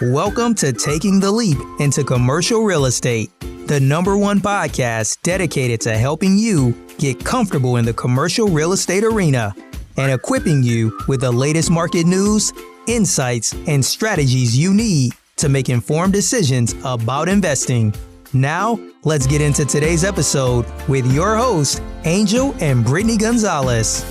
Welcome to Taking the Leap into Commercial Real Estate, the #1 podcast dedicated to helping you get comfortable in the commercial real estate arena and equipping you with the latest market news, insights, and strategies you need to make informed decisions about investing. Now, let's get into today's episode with your hosts, Angel and Brittany Gonzalez.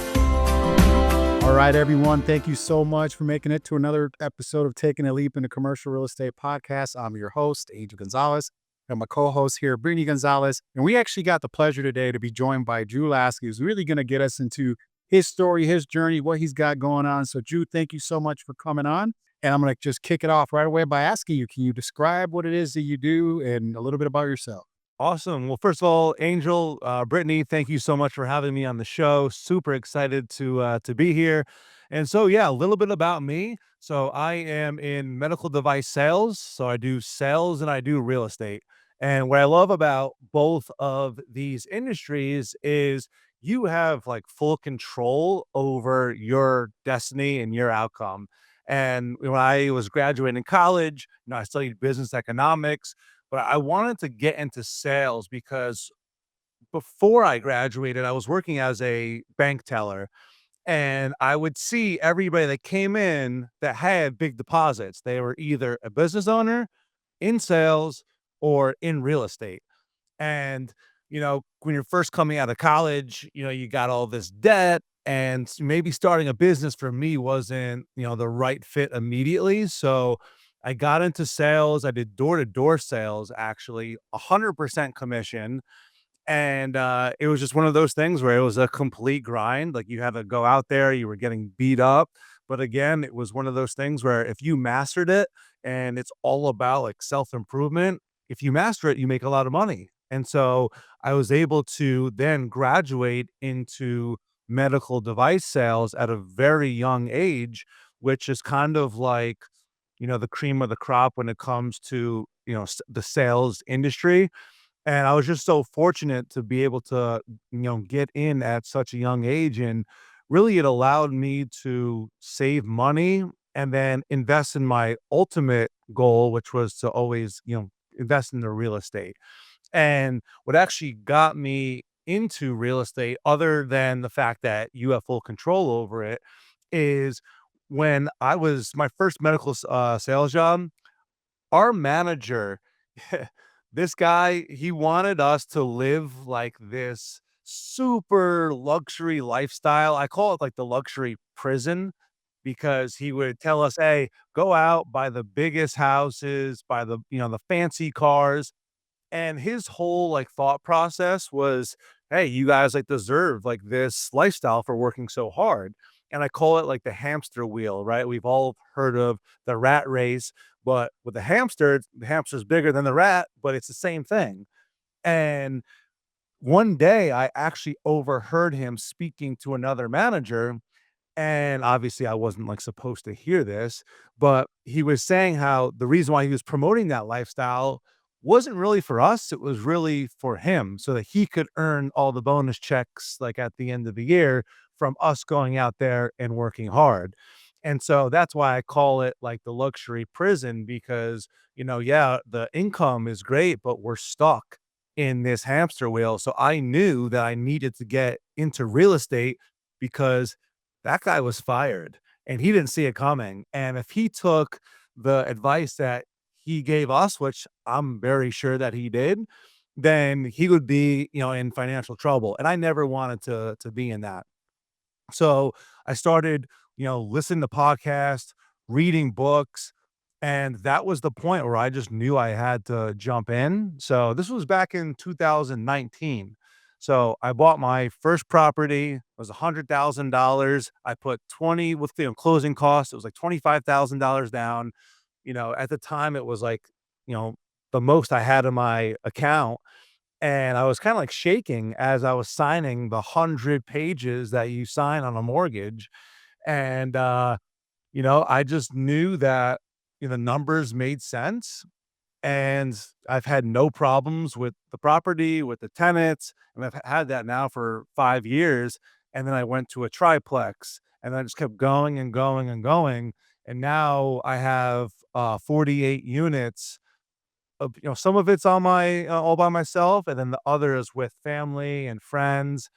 All right, everyone. Thank you so much for making it to another episode of Taking a Leap into Commercial Real Estate podcast. I'm your host, Angel Gonzalez, and my co-host here, Brittany Gonzalez. And we actually got the pleasure today to be joined by Drew Lasky, who's really going to get us into his story, his journey, what he's got going on. So, Drew, thank you so much for coming on. And I'm going to just kick it off right away by asking you, can you describe what it is that you do and a little bit about yourself? Awesome. Well, first of all, Angel, Brittany, thank you so much for having me on the show. Super excited to be here. And so, yeah, a little bit about me. So I am in medical device sales. So I do sales and I do real estate. And what I love about both of these industries is you have like full control over your destiny and your outcome. And when I was graduating college, I studied business economics, but I wanted to get into sales because before I graduated, I was working as a bank teller and I would see everybody that came in that had big deposits. They were either a business owner, in sales, or in real estate. And, when you're first coming out of college, you got all this debt and maybe starting a business for me wasn't, the right fit immediately. So I got into sales. I did door-to-door sales, actually, 100% commission. And it was just one of those things where it was a complete grind. Like you had to go out there, you were getting beat up. But again, it was one of those things where if you mastered it and it's all about like self-improvement, if you master it, you make a lot of money. And so I was able to then graduate into medical device sales at a very young age, which is kind of like, the cream of the crop when it comes to, the sales industry. And I was just so fortunate to be able to, get in at such a young age. And really, it allowed me to save money and then invest in my ultimate goal, which was to always, invest in the real estate. And what actually got me into real estate, other than the fact that you have full control over it, is when I was my first medical sales job, our manager, this guy, he wanted us to live like this super luxury lifestyle. I call it like the luxury prison because he would tell us, "Hey, go out, buy the biggest houses, buy the fancy cars." And his whole like thought process was, "Hey, you guys like deserve like this lifestyle for working so hard." And I call it like the hamster wheel, right? We've all heard of the rat race, but with the hamster's bigger than the rat, but it's the same thing. And one day I actually overheard him speaking to another manager. And obviously I wasn't like supposed to hear this, but he was saying how the reason why he was promoting that lifestyle wasn't really for us. It was really for him so that he could earn all the bonus checks like at the end of the year from us going out there and working hard. And so that's why I call it like the luxury prison because, yeah, the income is great, but we're stuck in this hamster wheel. So I knew that I needed to get into real estate because that guy was fired and he didn't see it coming. And if he took the advice that he gave us, which I'm very sure that he did, then he would be, in financial trouble. And I never wanted to be in that. So I started, listening to podcasts, reading books, and that was the point where I just knew I had to jump in. So this was back in 2019. So I bought my first property. It was $100,000. I put 20 with the closing costs. It was like $25,000 down. At the time it was like, you know, the most I had in my account. And I was kind of like shaking as I was signing the 100 pages that you sign on a mortgage. And, I just knew that the numbers made sense. And I've had no problems with the property, with the tenants. And I've had that now for 5 years. And then I went to a triplex and I just kept going and going and going. And now I have 48 units. Some of it's on my all by myself, and then the others with family and friends.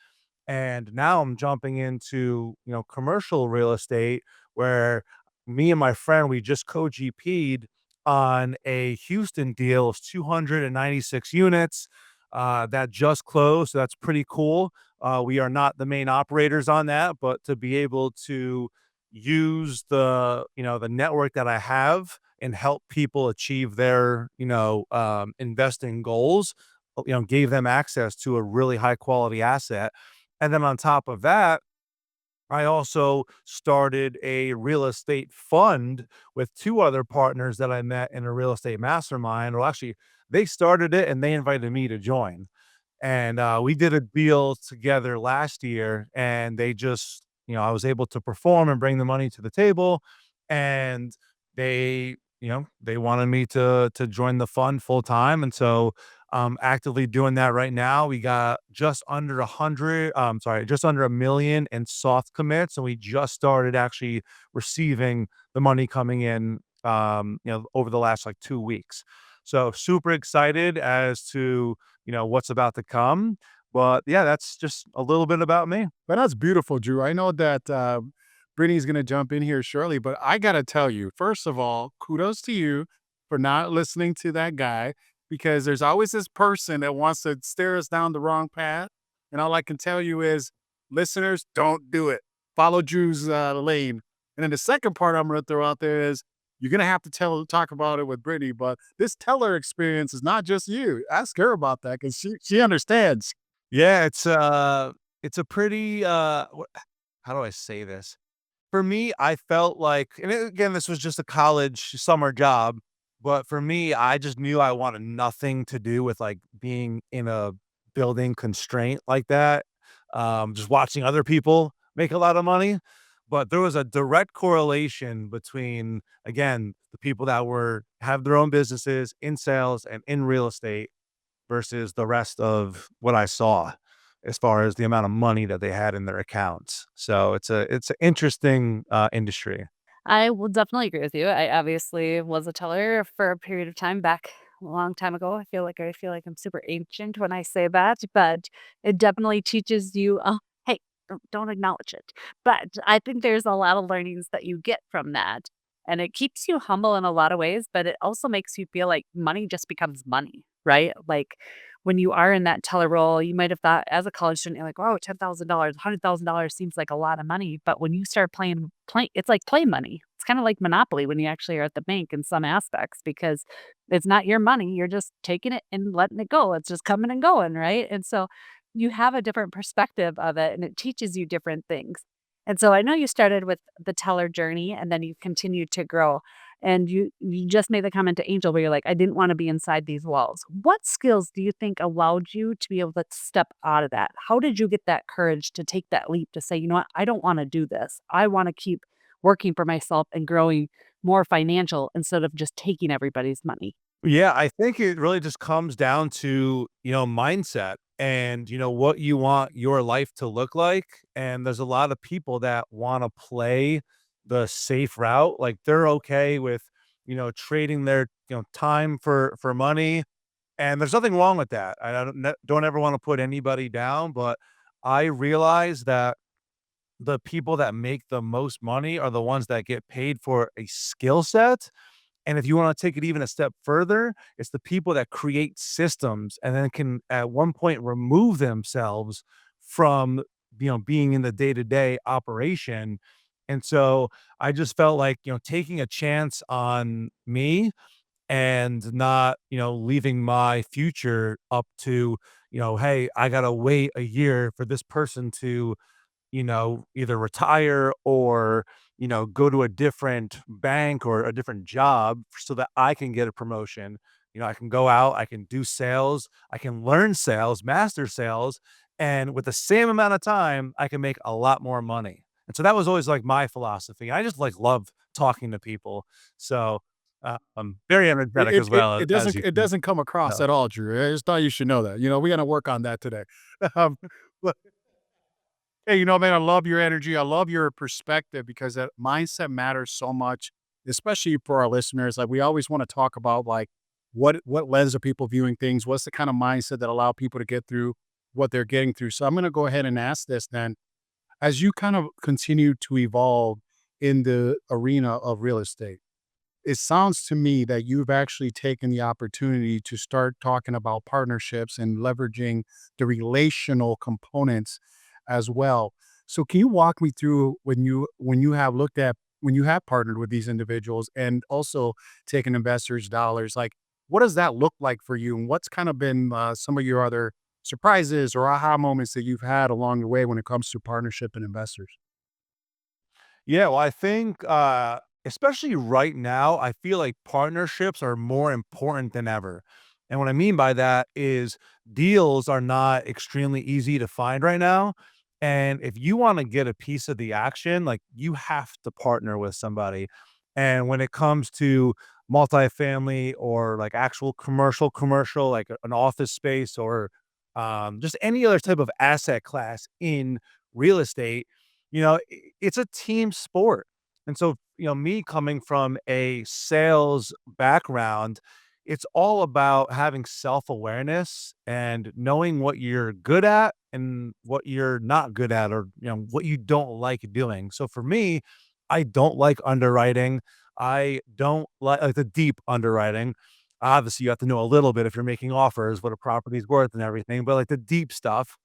And now I'm jumping into, commercial real estate where me and my friend, we just co-GP'd on a Houston deal of 296 units that just closed. So that's pretty cool. We are not the main operators on that, but to be able to use the network that I have and help people achieve their, investing goals, gave them access to a really high quality asset. And then on top of that, I also started a real estate fund with 2 other partners that I met in a real estate mastermind. Well, actually, they started it and they invited me to join. And we did a deal together last year, and they just, I was able to perform and bring the money to the table. And they wanted me to join the fund full time. And so I'm actively doing that right now. We got just under 100, just under 1 million in soft commits. And we just started actually receiving the money coming in, over the last like 2 weeks. So super excited as to, what's about to come. But yeah, that's just a little bit about me. But that's beautiful, Drew. I know that Brittany's going to jump in here shortly, but I got to tell you, first of all, kudos to you for not listening to that guy, because there's always this person that wants to steer us down the wrong path. And all I can tell you is, listeners, don't do it. Follow Drew's lane. And then the second part I'm going to throw out there is, you're going to have to talk about it with Brittany, but this teller experience is not just you. Ask her about that, because she understands. Yeah, it's a pretty how do I say this? For me, I felt like, and again, this was just a college summer job, but for me, I just knew I wanted nothing to do with like being in a building constraint like that. Just watching other people make a lot of money. But there was a direct correlation between, again, the people that were have their own businesses in sales and in real estate versus the rest of what I saw as far as the amount of money that they had in their accounts. So it's an interesting industry. I will definitely agree with you. I obviously was a teller for a period of time back a long time ago. I feel like I'm super ancient when I say that, but it definitely teaches you, oh, hey, don't acknowledge it. But I think there's a lot of learnings that you get from that. And it keeps you humble in a lot of ways, but it also makes you feel like money just becomes money, right? Like when you are in that teller role, you might have thought as a college student, you're like, oh, $10,000, $100,000 seems like a lot of money. But when you start play, it's like play money. It's kind of like Monopoly when you actually are at the bank in some aspects, because it's not your money. You're just taking it and letting it go. It's just coming and going, right? And so you have a different perspective of it, and it teaches you different things. And so I know you started with the teller journey and then you continued to grow. And you just made the comment to Angel where you're like, I didn't want to be inside these walls. What skills do you think allowed you to be able to step out of that? How did you get that courage to take that leap to say, you know what, I don't want to do this. I want to keep working for myself and growing more financial instead of just taking everybody's money? Yeah, I think it really just comes down to, mindset and, what you want your life to look like. And there's a lot of people that want to play the safe route. Like they're okay with, trading their, time for money. And there's nothing wrong with that. I don't ever want to put anybody down, but I realize that the people that make the most money are the ones that get paid for a skill set. And if you wanna take it even a step further, it's the people that create systems and then can, at one point, remove themselves from, being in the day-to-day operation. And so I just felt like, taking a chance on me and not, leaving my future up to, "Hey, I gotta wait a year for this person to either retire or, go to a different bank or a different job so that I can get a promotion. I can go out, I can do sales, I can learn sales, master sales, and with the same amount of time, I can make a lot more money. And so that was always like my philosophy. I just like love talking to people. So I'm very It energetic it as it well it as doesn't you it can doesn't come across tell. at all, Drew. I just thought you should know that. We gotta work on that today. Um, but hey, man, I love your energy. I love your perspective, because that mindset matters so much especially for our listeners, like we always want to talk about like what lens are people viewing things? What's the kind of mindset that allow people to get through what they're getting through? So I'm going to go ahead and ask this then. As you kind of continue to evolve in the arena of real estate, it sounds to me that you've actually taken the opportunity to start talking about partnerships and leveraging the relational components as well. So can you walk me through when you have looked at when you have partnered with these individuals and also taken investors' dollars, like what does that look like for you? And what's kind of been some of your other surprises or aha moments that you've had along the way when it comes to partnership and investors? Yeah, well, I think, especially right now, I feel like partnerships are more important than ever. And what I mean by that is deals are not extremely easy to find right now. And if you want to get a piece of the action, like you have to partner with somebody. And when it comes to multifamily or like actual commercial, like an office space or just any other type of asset class in real estate, it's a team sport. And so, me coming from a sales background, it's all about having self-awareness and knowing what you're good at and what you're not good at or, what you don't like doing. So for me, I don't like underwriting. I don't like the deep underwriting. Obviously, you have to know a little bit if you're making offers, what a property's worth and everything, but like the deep stuff,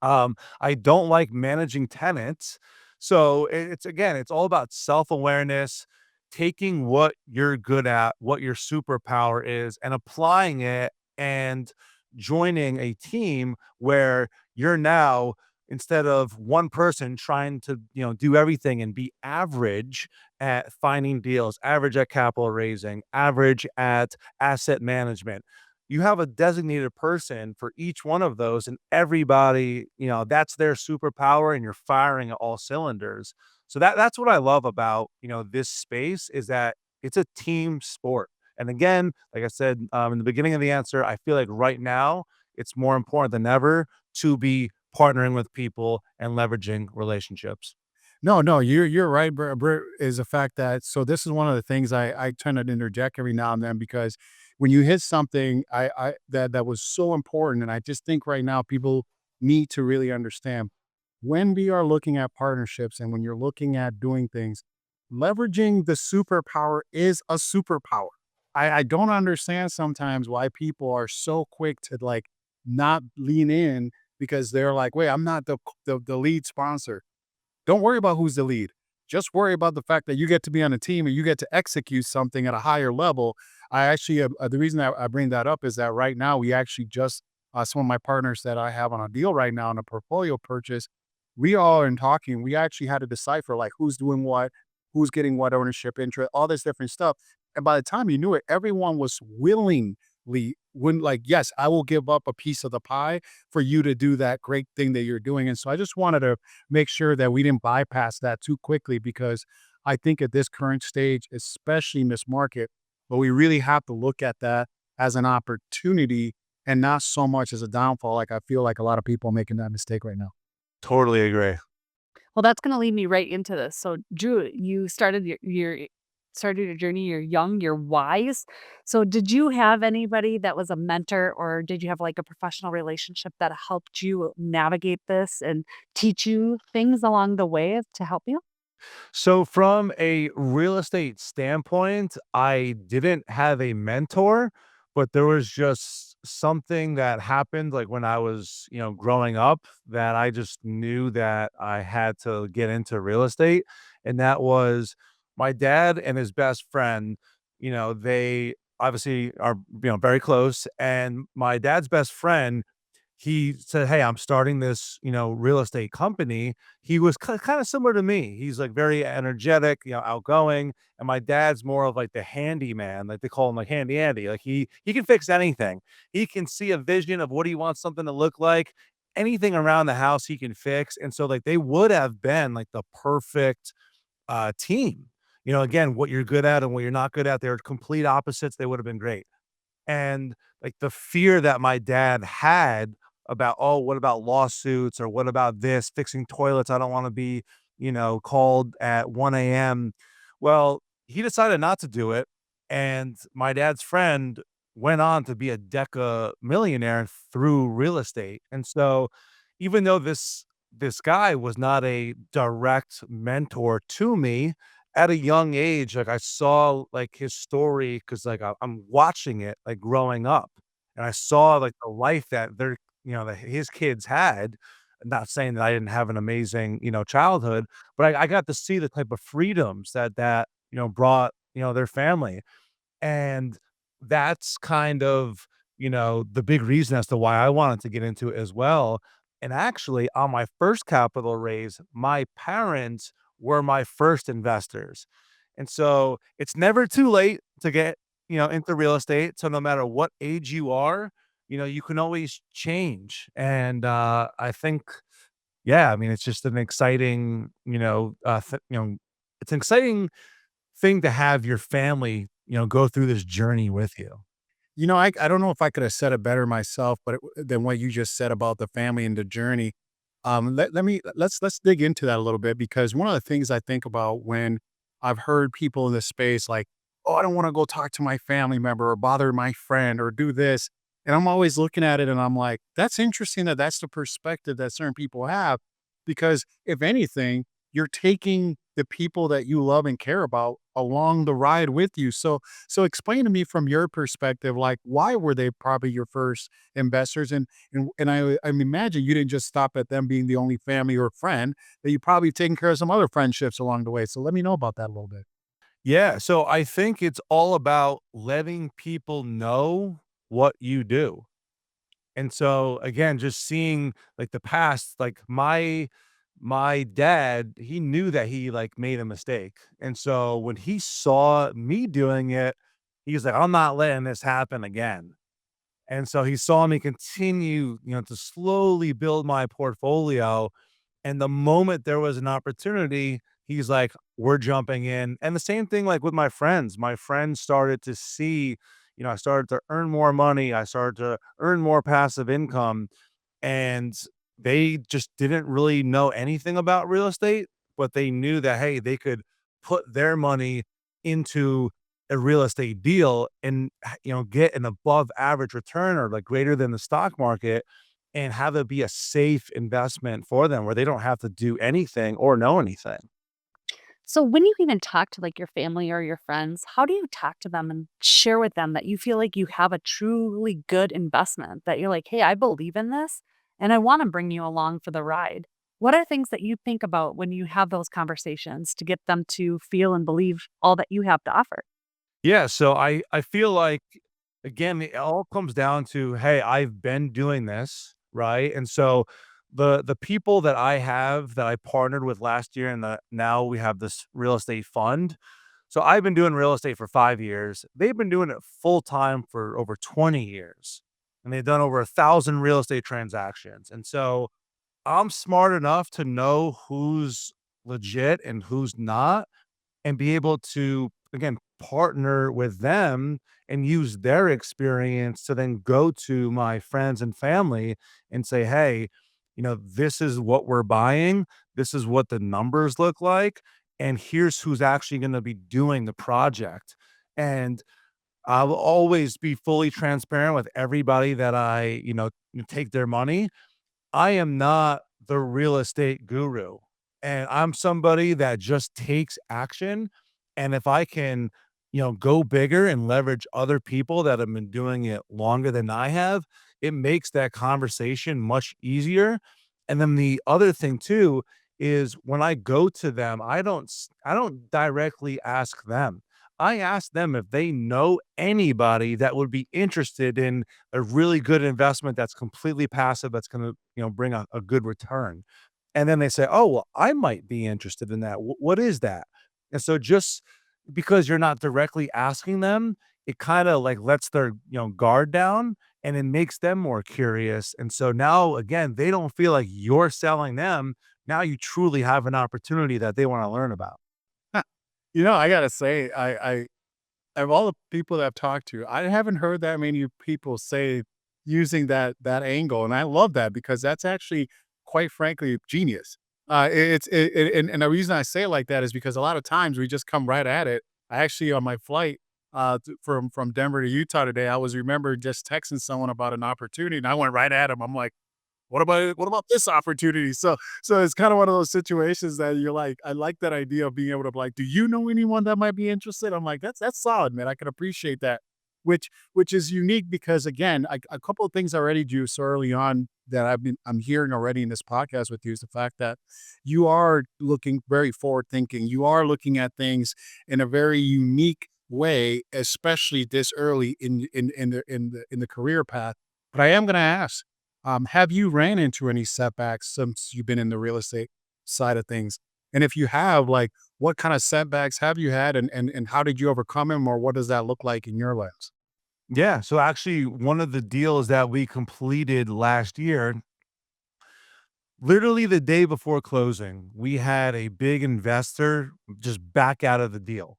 I don't like managing tenants. So it's again, it's all about self-awareness, taking what you're good at, what your superpower is, and applying it and joining a team where you're now instead of one person trying to, do everything and be average at finding deals, average at capital raising, average at asset management, you have a designated person for each one of those and everybody, that's their superpower and you're firing at all cylinders. So that's what I love about, this space is that it's a team sport. And again, like I said, in the beginning of the answer, I feel like right now it's more important than ever to be partnering with people and leveraging relationships. No, no, you're right, is the fact that so this is one of the things I tend to interject every now and then because when you hit something I that was so important, and I just think right now people need to really understand when we are looking at partnerships and when you're looking at doing things, leveraging the superpower is a superpower. I don't understand sometimes why people are so quick to like not lean in because they're like, wait, I'm not the lead sponsor. Don't worry about who's the lead. Just worry about the fact that you get to be on a team and you get to execute something at a higher level. I actually, the reason I bring that up is that right now we actually just, some of my partners that I have on a deal right now on a portfolio purchase, we all in talking, we actually had to decipher like who's doing what, who's getting what ownership interest, all this different stuff. And by the time you knew it, everyone was willingly, when like, yes, I will give up a piece of the pie for you to do that great thing that you're doing. And so I just wanted to make sure that we didn't bypass that too quickly because I think at this current stage, especially in this market, but we really have to look at that as an opportunity and not so much as a downfall. Like I feel like a lot of people are making that mistake right now. Totally agree. Well, that's gonna lead me right into this. So, Drew, you started started your journey, you're young, you're wise. So, did you have anybody that was a mentor, or did you have, like, a professional relationship that helped you navigate this and teach you things along the way to help you? So from a real estate standpoint, I didn't have a mentor, but there was just something that happened like when I was, growing up that I just knew that I had to get into real estate. And that was my dad and his best friend, they obviously are, very close. And my dad's best friend, he said, "Hey, I'm starting this, real estate company." He was kind of similar to me. He's like very energetic, outgoing, and my dad's more of like the handyman, like they call him like handy Andy. Like he can fix anything. He can see a vision of what he wants something to look like. Anything around the house he can fix. And so like they would have been like the perfect team. Again, what you're good at and what you're not good at, they're complete opposites. They would have been great. And, like, the fear that my dad had about, "Oh, what about lawsuits?" or "What about this? Fixing toilets, I don't wanna be, called at 1 AM." Well, he decided not to do it, and my dad's friend went on to be a deca millionaire through real estate. And so even though this guy was not a direct mentor to me, at a young age, like, I saw, like, his story, because like, I'm watching it, like, growing up, and I saw, like, the life that that his kids had. Not saying that I didn't have an amazing, childhood, but I got to see the type of freedoms that brought, their family. And that's kind of, the big reason as to why I wanted to get into it as well. And actually, on my first capital raise, my parents were my first investors. And so it's never too late to get, into real estate. So no matter what age you are, you can always change. And I think, yeah, I mean, it's just an exciting, it's an exciting thing to have your family, go through this journey with you. I don't know if I could have said it better myself, but than what you just said about the family and the journey. Let's dig into that a little bit, because one of the things I think about when I've heard people in this space like, "Oh, I don't want to go talk to my family member or bother my friend or do this," and I'm always looking at it and I'm like, "That's interesting that that's the perspective that certain people have," because if anything, you're taking the people that you love and care about along the ride with you. So explain to me from your perspective, like, why were they probably your first investors? And I imagine you didn't just stop at them being the only family or friend, that you probably taken care of some other friendships along the way. So let me know about that a little bit. Yeah, so I think it's all about letting people know what you do. And so again, just seeing like the past, like my dad, he knew that he like made a mistake. And so when he saw me doing it, he was like, I'm not letting this happen again. And so he saw me continue, to slowly build my portfolio. And the moment there was an opportunity, he's like, we're jumping in. And the same thing like with my friends. My friends started to see, I started to earn more money. I started to earn more passive income, and they just didn't really know anything about real estate, but they knew that, hey, they could put their money into a real estate deal and get an above average return or like greater than the stock market, and have it be a safe investment for them where they don't have to do anything or know anything. So when you even talk to like your family or your friends, how do you talk to them and share with them that you feel like you have a truly good investment, that you're like, "Hey, I believe in this and I want to bring you along for the ride." What are things that you think about when you have those conversations to get them to feel and believe all that you have to offer? Yeah, so I feel like, again, it all comes down to, hey, I've been doing this, right? And so the people that I have that I partnered with last year, and the now we have this real estate fund. So I've been doing real estate for 5 years. They've been doing it full time for over 20 years. And they've done over 1,000 real estate transactions. And so I'm smart enough to know who's legit and who's not, and be able to, again, partner with them and use their experience to then go to my friends and family and say, hey, this is what we're buying, this is what the numbers look like, and here's who's actually going to be doing the project. And I'll always be fully transparent with everybody that I take their money. I am not the real estate guru, and I'm somebody that just takes action. And if I can, go bigger and leverage other people that have been doing it longer than I have, it makes that conversation much easier. And then the other thing too is when I go to them, I don't directly ask them. I ask them if they know anybody that would be interested in a really good investment that's completely passive, that's gonna, bring a good return. And then they say, "Oh, well, I might be interested in that. What is that?" And so just because you're not directly asking them, it kinda, like, lets their, guard down, and it makes them more curious. And so now, again, they don't feel like you're selling them. Now you truly have an opportunity that they wanna learn about. I gotta say, I of all the people that I've talked to, I haven't heard that many people say using that angle, and I love that because that's actually, quite frankly, genius. And the reason I say it like that is because a lot of times we just come right at it I actually, on my flight from Denver to Utah today, I was remember just texting someone about an opportunity, and I went right at him. I'm like, what about this opportunity? So it's kind of one of those situations that you're like, I like that idea of being able to like, do you know anyone that might be interested? I'm like, that's solid, man. I can appreciate that. Which is unique because again, a couple of things I already do so early on that I'm hearing already in this podcast with you is the fact that you are looking very forward thinking. You are looking at things in a very unique way, especially this early in the career path. But I am going to ask, have you ran into any setbacks since you've been in the real estate side of things? And if you have, like, what kind of setbacks have you had, and how did you overcome them, or what does that look like in your lens? Yeah. So actually, one of the deals that we completed last year, literally the day before closing, we had a big investor just back out of the deal.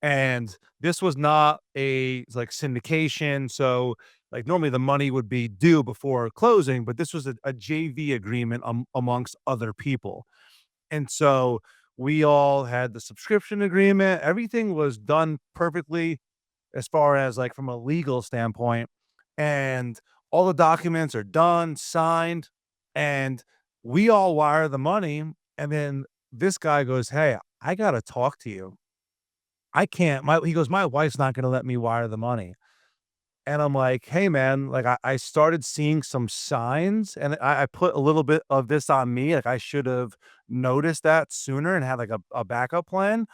And this was not a like syndication. So like normally the money would be due before closing, but this was a JV agreement amongst other people. And so we all had the subscription agreement. Everything was done perfectly as far as like from a legal standpoint. And all the documents are done, signed, and we all wire the money. And then this guy goes, "Hey, I got to talk to you. I can't." He goes, "My wife's not going to let me wire the money." And I'm like, "Hey, man, like I started seeing some signs and I put a little bit of this on me. Like I should have noticed that sooner and had like a backup plan."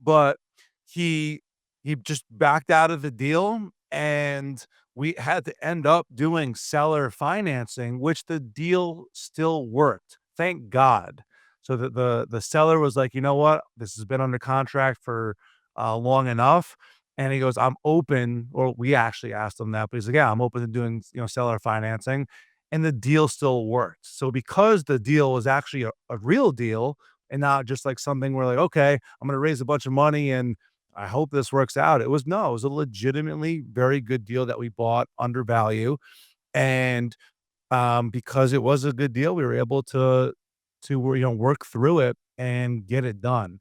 But he he just backed out of the deal, and we had to end up doing seller financing, which the deal still worked, thank God. So the seller was like, "You know what? This has been under contract for, long enough," and he goes, "I'm open," or we actually asked him that, but he's like, "Yeah, I'm open to doing, seller financing," and the deal still worked. So because the deal was actually a real deal and not just like something where like, "Okay, I'm gonna raise a bunch of money and I hope this works out." It was no, it was a legitimately very good deal that we bought under value. And because it was a good deal, we were able to work through it and get it done.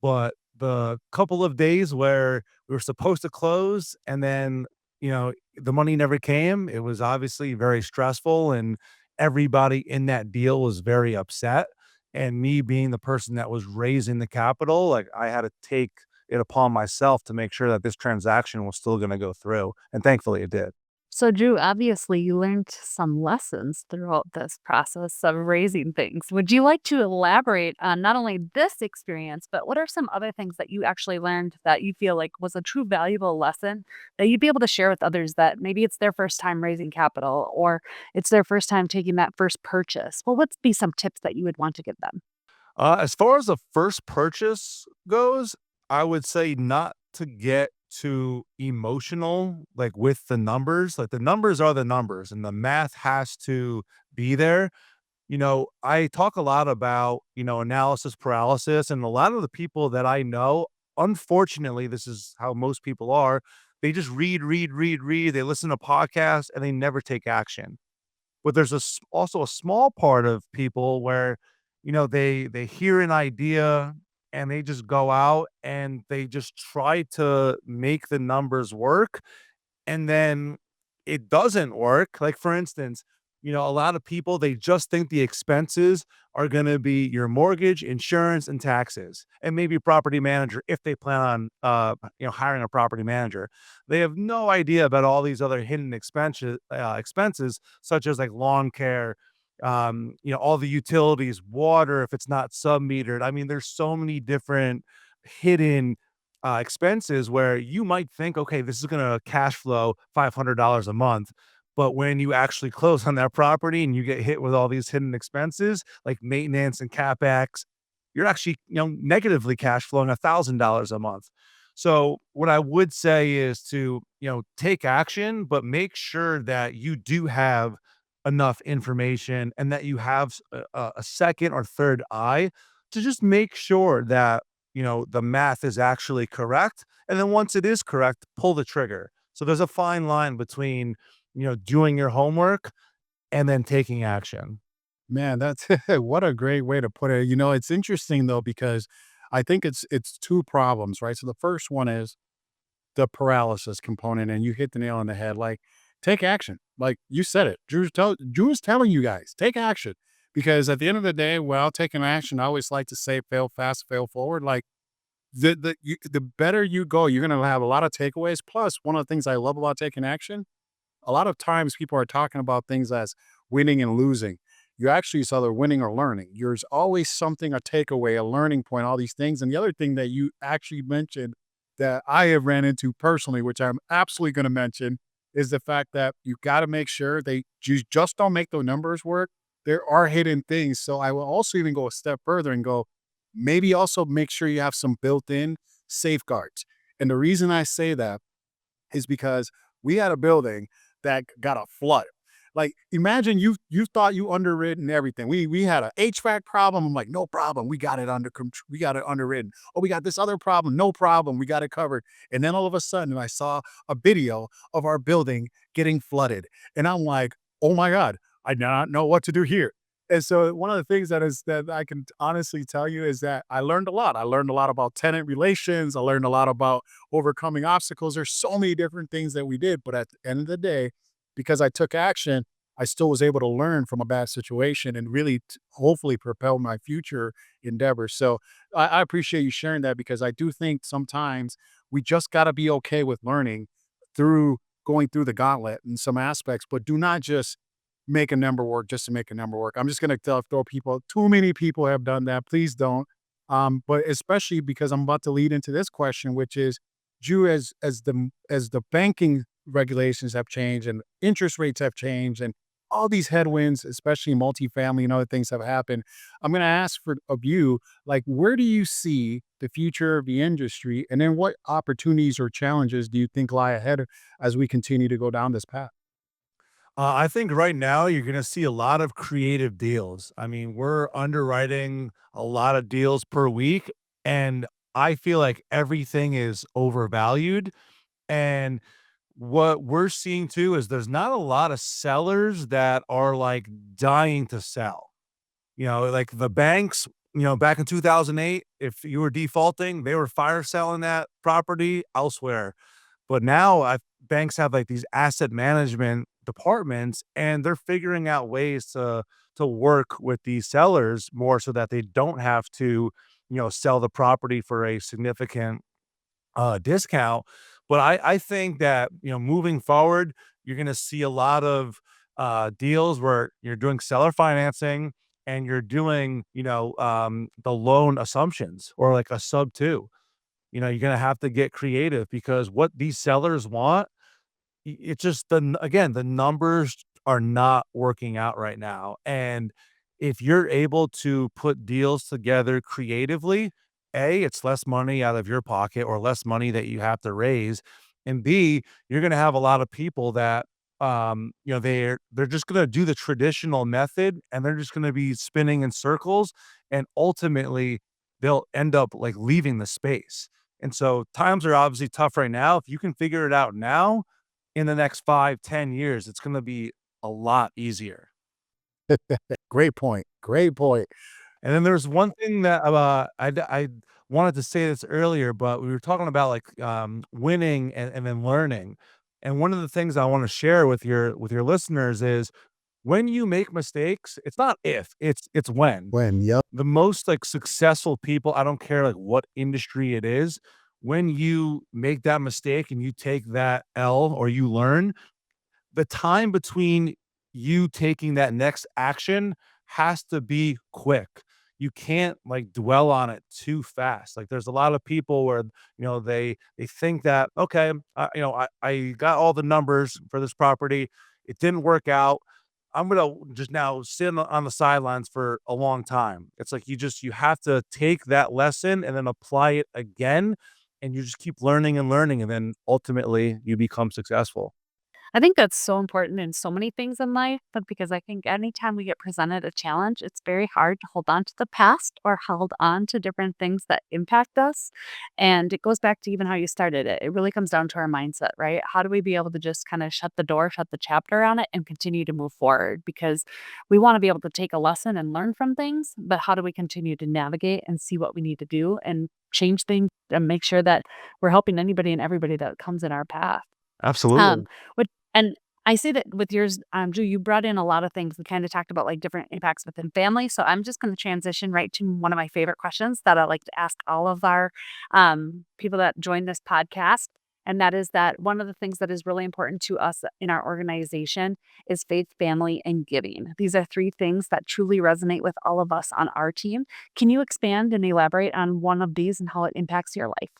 But the couple of days where we were supposed to close and then, the money never came, it was obviously very stressful and everybody in that deal was very upset. And me being the person that was raising the capital, like I had to take it upon myself to make sure that this transaction was still going to go through. And thankfully it did. So, Drew, obviously, you learned some lessons throughout this process of raising things. Would you like to elaborate on not only this experience, but what are some other things that you actually learned that you feel like was a true valuable lesson that you'd be able to share with others that maybe it's their first time raising capital or it's their first time taking that first purchase? What would be some tips that you would want to give them? As far as the first purchase goes, I would say not to get too emotional, like with the numbers. Like the numbers are the numbers, and the math has to be there. I talk a lot about, analysis paralysis, and a lot of the people that I know, unfortunately, this is how most people are. They just read, read, read, read. They listen to podcasts and they never take action. But there's also a small part of people where, they hear an idea and they just go out and they just try to make the numbers work and then it doesn't work. Like, for instance, a lot of people, they just think the expenses are going to be your mortgage, insurance, and taxes, and maybe property manager if they plan on, hiring a property manager. They have no idea about all these other hidden expenses such as like lawn care, all the utilities, water if it's not sub metered. I mean, there's so many different hidden expenses where you might think, okay, this is going to cash flow $500 a month. But when you actually close on that property and you get hit with all these hidden expenses like maintenance and capex, you're actually, negatively cash flowing $1,000 a month. So what I would say is to, take action, but make sure that you do have enough information and that you have a second or third eye to just make sure that the math is actually correct. And then once it is correct, pull the trigger. So there's a fine line between, doing your homework and then taking action. Man, that's what a great way to put it. It's interesting though because I think it's two problems, right? So the first one is the paralysis component, and you hit the nail on the head. Like, take action. Like you said it. Drew's telling you guys, take action. Because at the end of the day, while taking action, I always like to say fail fast, fail forward. Like the better you go, you're gonna have a lot of takeaways. Plus, one of the things I love about taking action, a lot of times people are talking about things as winning and losing. You actually it's either winning or learning. There's always something, a takeaway, a learning point, all these things. And the other thing that you actually mentioned that I have ran into personally, which I'm absolutely going to mention, is the fact that you got to make sure you just don't make the numbers work. There are hidden things. So I will also even go a step further and go, maybe also make sure you have some built-in safeguards. And the reason I say that is because we had a building that got a flood. Like, imagine you thought you underwritten everything. We had a HVAC problem. I'm like, no problem. We got it under control. We got it underwritten. Oh, we got this other problem. No problem. We got it covered. And then all of a sudden, I saw a video of our building getting flooded, and I'm like, oh my god, I do not know what to do here. And so one of the things that I can honestly tell you is that I learned a lot. I learned a lot about tenant relations. I learned a lot about overcoming obstacles. There's so many different things that we did, but at the end of the day, because I took action, I still was able to learn from a bad situation and really hopefully propel my future endeavors. So I appreciate you sharing that because I do think sometimes we just got to be okay with learning through going through the gauntlet in some aspects, but do not just make a number work just to make a number work. I'm just going to throw people, too many people have done that. Please don't. But especially because I'm about to lead into this question, which is, Drew, as the banking regulations have changed and interest rates have changed and all these headwinds, especially multifamily and other things have happened. I'm going to ask of you, like, where do you see the future of the industry? And then what opportunities or challenges do you think lie ahead as we continue to go down this path? I think right now you're going to see a lot of creative deals. I mean, we're underwriting a lot of deals per week, and I feel like everything is overvalued. And what we're seeing too is there's not a lot of sellers that are like dying to sell. Like the banks, back in 2008, if you were defaulting, they were fire selling that property elsewhere. But now banks have like these asset management departments, and they're figuring out ways to work with these sellers more so that they don't have to, sell the property for a significant discount. But I think that, moving forward, you're going to see a lot of deals where you're doing seller financing and you're doing, the loan assumptions or like a sub two. You're going to have to get creative because what these sellers want, it's just again, the numbers are not working out right now. And if you're able to put deals together creatively, A, it's less money out of your pocket or less money that you have to raise. And B, you're going to have a lot of people that, they're just going to do the traditional method and they're just going to be spinning in circles. And ultimately they'll end up like leaving the space. And so times are obviously tough right now. If you can figure it out now, in the next 5, 10 years, it's gonna be a lot easier. Great point. Great point. And then there's one thing that, I wanted to say this earlier, but we were talking about, like, winning and then learning. And one of the things I wanna share with your listeners is when you make mistakes, it's not if, it's when. When, yep. The most, like, successful people, I don't care, like, what industry it is, when you make that mistake and you take that L or you learn, the time between you taking that next action has to be quick. You can't like dwell on it too fast. Like there's a lot of people where they think that okay, I got all the numbers for this property, it didn't work out. I'm gonna just now sit on the sidelines for a long time. It's like you have to take that lesson and then apply it again, and you just keep learning and learning, and then ultimately you become successful. I think that's so important in so many things in life, but because I think anytime we get presented a challenge, it's very hard to hold on to the past or hold on to different things that impact us. And it goes back to even how you started it. It really comes down to our mindset, right? How do we be able to just kind of shut the door, shut the chapter on it, and continue to move forward? Because we want to be able to take a lesson and learn from things, but how do we continue to navigate and see what we need to do and change things and make sure that we're helping anybody and everybody that comes in our path? Um, Absolutely. which and I say that with yours, Drew, you brought in a lot of things. We kind of talked about like different impacts within family. So I'm just going to transition right to one of my favorite questions that I like to ask all of our people that join this podcast. And that is that one of the things that is really important to us in our organization is faith, family, and giving. These are three things that truly resonate with all of us on our team. Can you expand and elaborate on one of these and how it impacts your life?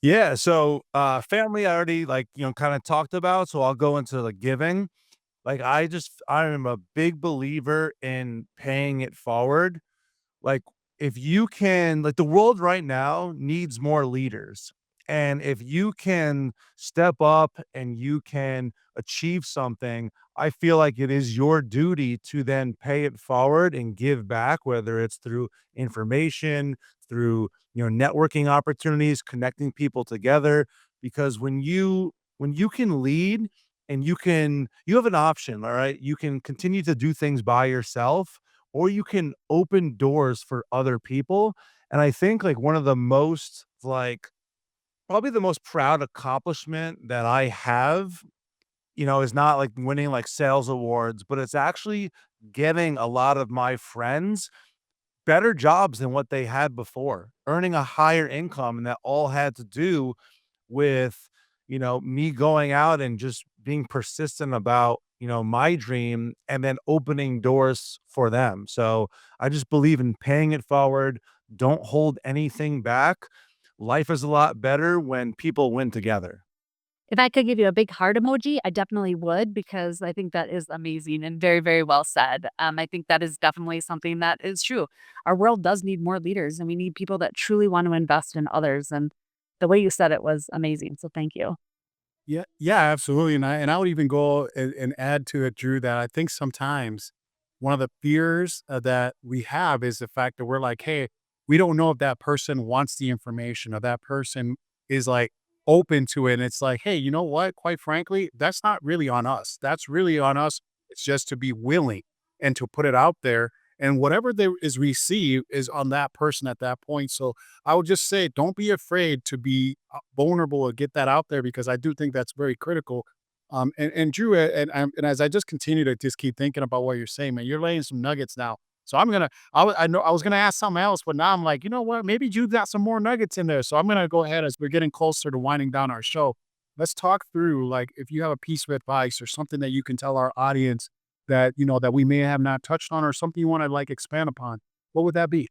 Yeah, so, family I already, like, kinda talked about, so I'll go into the giving. Like, I am a big believer in paying it forward. Like, if you can like, the world right now needs more leaders, and if you can step up and you can achieve something, I feel like it is your duty to then pay it forward and give back, whether it's through information, through, networking opportunities, connecting people together, because when you can lead and you have an option, all right? You can continue to do things by yourself, or you can open doors for other people. And I think like one of the most like probably the most proud accomplishment that I have, is not like winning like sales awards, but it's actually getting a lot of my friends better jobs than what they had before, earning a higher income. And that all had to do with, me going out and just being persistent about, my dream and then opening doors for them. So I just believe in paying it forward. Don't hold anything back. Life is a lot better when people win together. If I could give you a big heart emoji, I definitely would because I think that is amazing and very, very well said. I think that is definitely something that is true. Our world does need more leaders and we need people that truly want to invest in others. And the way you said it was amazing. So thank you. Yeah, yeah, absolutely. And I would even go and add to it, Drew, that I think sometimes one of the fears that we have is the fact that we're like, hey, we don't know if that person wants the information or that person is like open to it. And it's like, hey, you know what? Quite frankly, that's not really on us. That's really on us. It's just to be willing and to put it out there. And whatever there is received is on that person at that point. So I would just say, don't be afraid to be vulnerable and get that out there because I do think that's very critical. And Drew, and as I just continue to just keep thinking about what you're saying, man, you're laying some nuggets now. So I know I was gonna ask something else, but now I'm like, you know what? Maybe Drew got some more nuggets in there. So I'm gonna go ahead as we're getting closer to winding down our show. Let's talk through like if you have a piece of advice or something that you can tell our audience that that we may have not touched on or something you want to like expand upon. What would that be?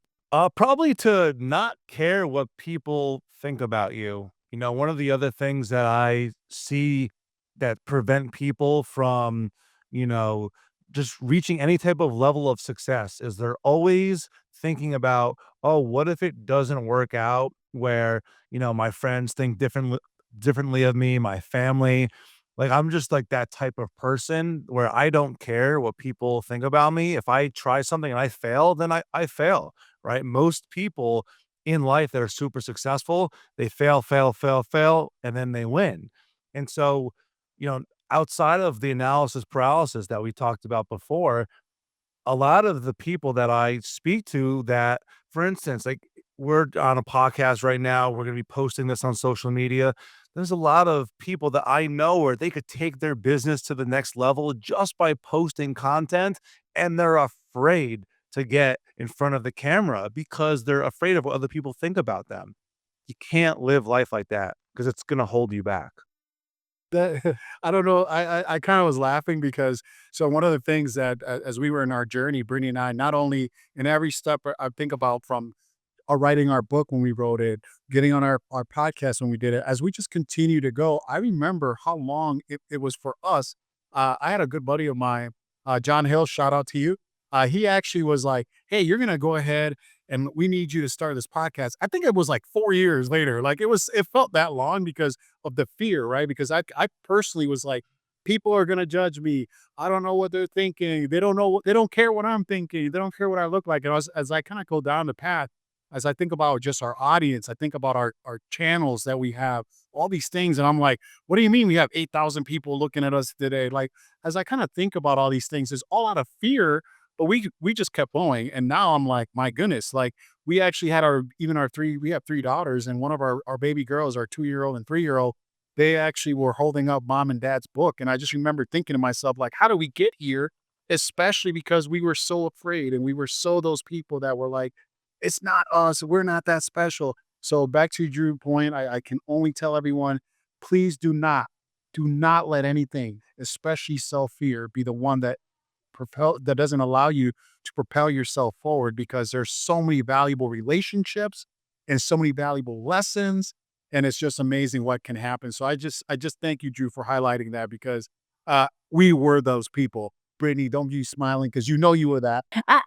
Probably to not care what people think about you. One of the other things that I see that prevent people from, you know, just reaching any type of level of success is they're always thinking about, oh, what if it doesn't work out where, my friends think differently of me, my family. Like I'm just like that type of person where I don't care what people think about me. If I try something and I fail, then I fail, right? Most people in life that are super successful, they fail, fail, fail, fail, and then they win. And so, you know, outside of the analysis paralysis that we talked about before, a lot of the people that I speak to that, for instance, like we're on a podcast right now, we're going to be posting this on social media. There's a lot of people that I know where they could take their business to the next level just by posting content, and they're afraid to get in front of the camera because they're afraid of what other people think about them. You can't live life like that because it's going to hold you back. That I don't know. I kind of was laughing because so one of the things that as we were in our journey, Brittany and I, not only in every step I think about from writing our book when we wrote it, getting on our podcast when we did it, as we just continue to go, I remember how long it was for us. I had a good buddy of mine, John Hill, shout out to you. He actually was like, hey, you're going to go ahead and we need you to start this podcast. I think it was like 4 years later. Like it felt that long because of the fear, right? Because I personally was like, People are going to judge me. I don't know what they're thinking. They don't know, they don't care what I'm thinking. They don't care what I look like. And as I kind of go down the path, as I think about just our audience, I think about our channels that we have, all these things. And I'm like, what do you mean we have 8,000 people looking at us today? Like, as I kind of think about all these things, it's all out of fear, but we just kept going. And now I'm like, my goodness, like we actually had we have three daughters, and one of our baby girls, our 2-year-old and 3-year-old, they actually were holding up mom and dad's book. And I just remember thinking to myself, like, how do we get here? Especially because we were so afraid and we were so those people that were like, it's not us. We're not that special. So back to Drew's point, I can only tell everyone, please do not let anything, especially self-fear, be the one that doesn't allow you to propel yourself forward, because there's so many valuable relationships and so many valuable lessons, and it's just amazing what can happen. So I just thank you, Drew, for highlighting that, because we were those people. Brittany, don't be smiling because you know you were that.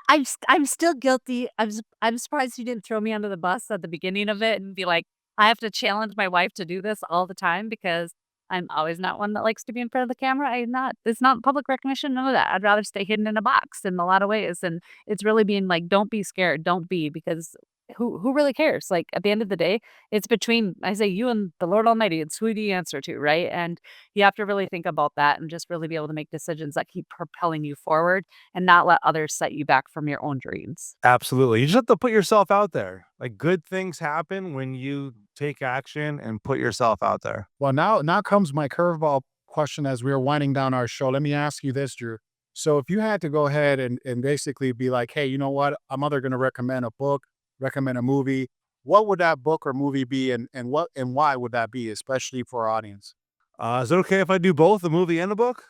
I'm still guilty. I'm surprised you didn't throw me under the bus at the beginning of it and be like, I have to challenge my wife to do this all the time because I'm always not one that likes to be in front of the camera. It's not public recognition, none of that. I'd rather stay hidden in a box in a lot of ways. And it's really being like, don't be scared, don't be, because who really cares? Like at the end of the day, it's between, I say, you and the Lord Almighty. It's who do you answer to, right? And you have to really think about that and just really be able to make decisions that keep propelling you forward and not let others set you back from your own dreams. Absolutely. You just have to put yourself out there. Like good things happen when you take action and put yourself out there. Well, now comes my curveball question as we are winding down our show. Let me ask you this, Drew. So if you had to go ahead and basically be like, hey, you know what? I'm either going to recommend a book, recommend a movie. What would that book or movie be, and what and why would that be, especially for our audience? Is it okay if I do both, the movie and a book?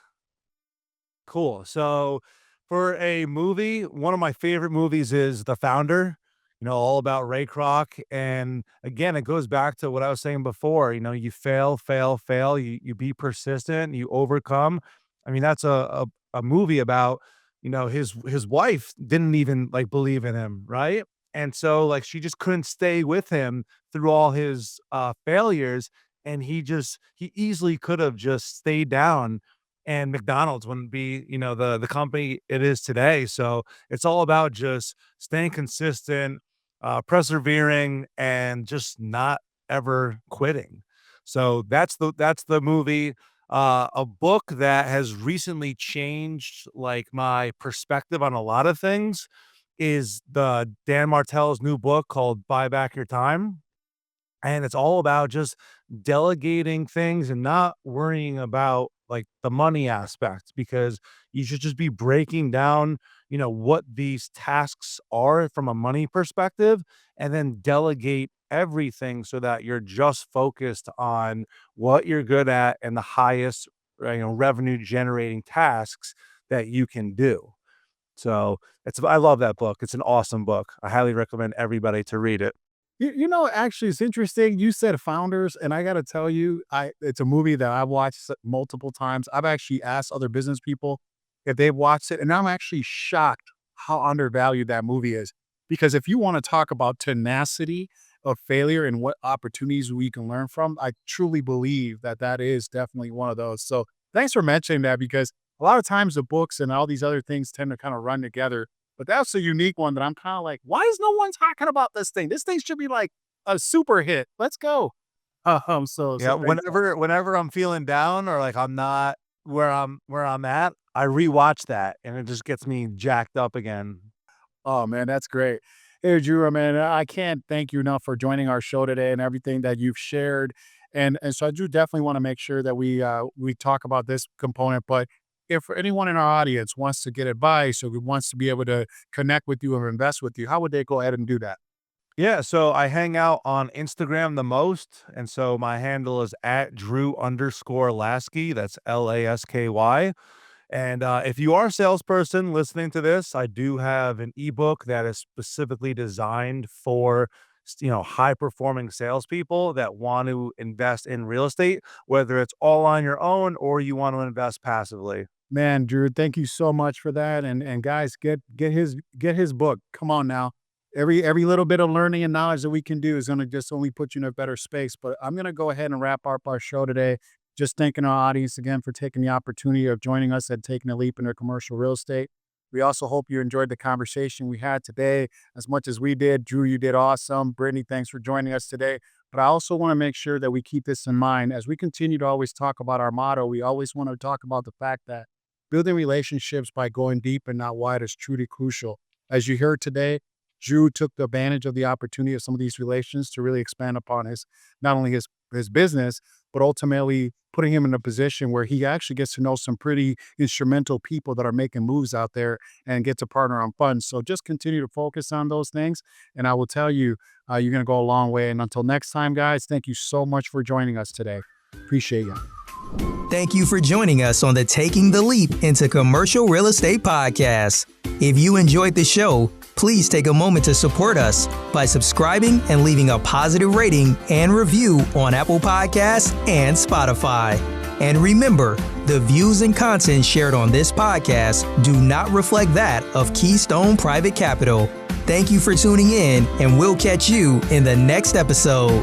Cool. So for a movie, one of my favorite movies is The Founder, all about Ray Kroc. And again, it goes back to what I was saying before, you fail, fail, fail, you be persistent, you overcome. I mean, that's a movie about, his wife didn't even like believe in him, right? And so like she just couldn't stay with him through all his failures. And he easily could have just stayed down and McDonald's wouldn't be, the company it is today. So it's all about just staying consistent, persevering, and just not ever quitting. So that's the movie. A book that has recently changed like my perspective on a lot of things is the Dan Martell's new book called Buy Back Your Time. And it's all about just delegating things and not worrying about like the money aspect, because you should just be breaking down, what these tasks are from a money perspective, and then delegate everything so that you're just focused on what you're good at and the highest, revenue generating tasks that you can do. So I love that book. It's an awesome book. I highly recommend everybody to read it. Actually, it's interesting. You said Founders, and I got to tell you, it's a movie that I've watched multiple times. I've actually asked other business people if they've watched it, and I'm actually shocked how undervalued that movie is. Because if you want to talk about tenacity of failure and what opportunities we can learn from, I truly believe that that is definitely one of those. So thanks for mentioning that, because a lot of times the books and all these other things tend to kind of run together. But that's a unique one that I'm kind of like, why is no one talking about this thing? This thing should be like a super hit. Let's go. So Yeah, thank whenever I'm feeling down or like I'm not where I'm at, I rewatch that and it just gets me jacked up again. Oh man, that's great. Hey, Drew, man, I can't thank you enough for joining our show today and everything that you've shared. And so I do definitely want to make sure that we talk about this component. But if anyone in our audience wants to get advice or wants to be able to connect with you or invest with you, how would they go ahead and do that? Yeah, so I hang out on Instagram the most, and so my handle is at Drew_Lasky. That's Lasky. And if you are a salesperson listening to this, I do have an ebook that is specifically designed for high performing salespeople that want to invest in real estate, whether it's all on your own or you want to invest passively. Man, Drew, thank you so much for that. And guys, get his book. Come on now. Every little bit of learning and knowledge that we can do is going to just only put you in a better space. But I'm going to go ahead and wrap up our show today. Just thanking our audience again for taking the opportunity of joining us at Taking a Leap into Commercial Real Estate. We also hope you enjoyed the conversation we had today as much as we did. Drew, you did awesome. Brittany, thanks for joining us today. But I also want to make sure that we keep this in mind as we continue to always talk about our motto. We always want to talk about the fact that building relationships by going deep and not wide is truly crucial. As you heard today, Drew took the advantage of the opportunity of some of these relations to really expand upon not only his business, but ultimately putting him in a position where he actually gets to know some pretty instrumental people that are making moves out there and get to partner on funds. So just continue to focus on those things. And I will tell you, you're going to go a long way. And until next time, guys, thank you so much for joining us today. Appreciate you. Thank you for joining us on the Taking the Leap into Commercial Real Estate podcast. If you enjoyed the show, please take a moment to support us by subscribing and leaving a positive rating and review on Apple Podcasts and Spotify. And remember, the views and content shared on this podcast do not reflect that of Keystone Private Capital. Thank you for tuning in, and we'll catch you in the next episode.